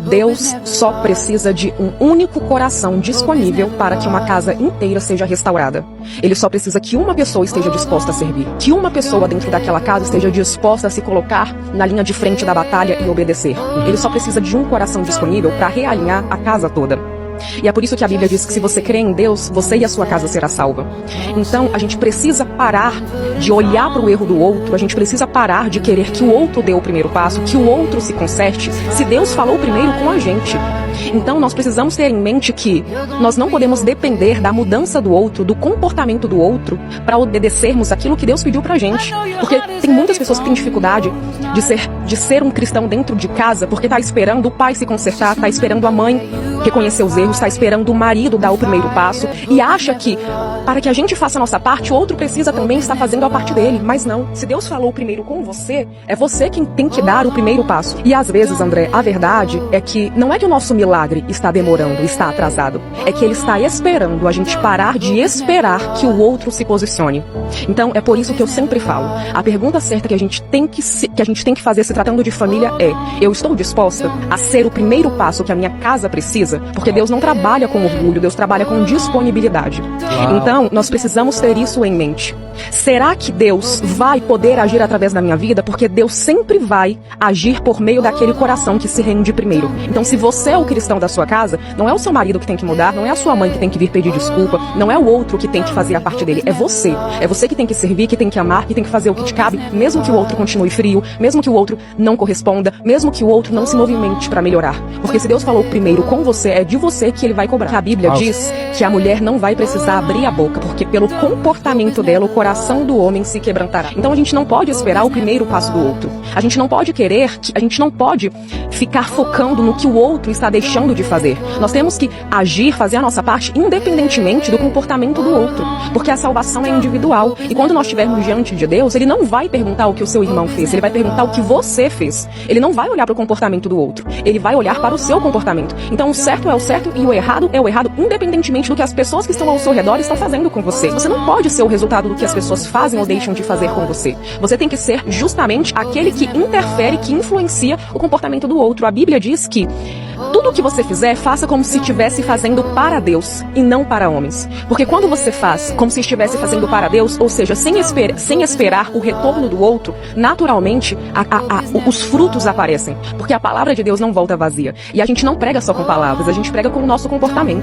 Deus só precisa de um único coração disponível para que uma casa inteira seja restaurada. Ele só precisa que uma pessoa esteja disposta a servir, que uma pessoa dentro daquela casa esteja disposta a se colocar na linha de frente da batalha e obedecer. Ele só precisa de um coração disponível para realinhar a casa toda. E é por isso que a Bíblia diz que se você crê em Deus, você e a sua casa será salva. Então, a gente precisa parar de olhar para o erro do outro, a gente precisa parar de querer que o outro dê o primeiro passo, que o outro se conserte, se Deus falou primeiro com a gente. Então, nós precisamos ter em mente que nós não podemos depender da mudança do outro, do comportamento do outro, para obedecermos aquilo que Deus pediu pra gente. Porque tem muitas pessoas que têm dificuldade de ser um cristão dentro de casa, porque tá esperando o pai se consertar, tá esperando a mãe reconhecer os erros, está esperando o marido dar o primeiro passo e acha que, para que a gente faça a nossa parte, o outro precisa também estar fazendo a parte dele. Mas não, se Deus falou primeiro com você, é você quem tem que dar o primeiro passo. E às vezes, André, a verdade é que não é que o nosso milagre está demorando, está atrasado, é que ele está esperando a gente parar de esperar que o outro se posicione. Então, é por isso que eu sempre falo, a pergunta certa que a gente tem que fazer se tratando de família é: eu estou disposta a ser o primeiro passo que a minha casa precisa? Porque Deus não trabalha com orgulho, Deus trabalha com disponibilidade. Uau. Então, nós precisamos ter isso em mente. Será que Deus vai poder agir através da minha vida? Porque Deus sempre vai agir por meio daquele coração que se rende primeiro. Então, se você é o cristão da sua casa, não é o seu marido que tem que mudar, não é a sua mãe que tem que vir pedir desculpa, não é o outro que tem que fazer a parte dele, é você. É você que tem que servir, que tem que amar, que tem que fazer o que te cabe, mesmo que o outro continue frio, mesmo que o outro não corresponda, mesmo que o outro não se movimente para melhorar. Porque se Deus falou primeiro com você, é de você que ele vai cobrar. A Bíblia diz que a mulher não vai precisar abrir a boca, porque pelo comportamento dela, o coração do homem se quebrantará. Então a gente não pode esperar o primeiro passo do outro. A gente não pode a gente não pode ficar focando no que o outro está deixando de fazer. Nós temos que agir, fazer a nossa parte, independentemente do comportamento do outro. Porque a salvação é individual. E quando nós estivermos diante de Deus, ele não vai perguntar o que o seu irmão fez, ele vai perguntar o que você fez. Ele não vai olhar para o comportamento do outro, ele vai olhar para o seu comportamento. Então o certo é o certo e o errado é o errado, independentemente do que as pessoas que estão ao seu redor estão fazendo com você. Você não pode ser o resultado do que as pessoas fazem ou deixam de fazer com você. Você tem que ser justamente aquele que interfere, que influencia o comportamento do outro. A Bíblia diz que tudo o que você fizer, faça como se estivesse fazendo para Deus e não para homens. Porque quando você faz como se estivesse fazendo para Deus, ou seja, sem esperar o retorno do outro, naturalmente os frutos aparecem. Porque a palavra de Deus não volta vazia. E a gente não prega só com palavras, a gente prega com o nosso comportamento.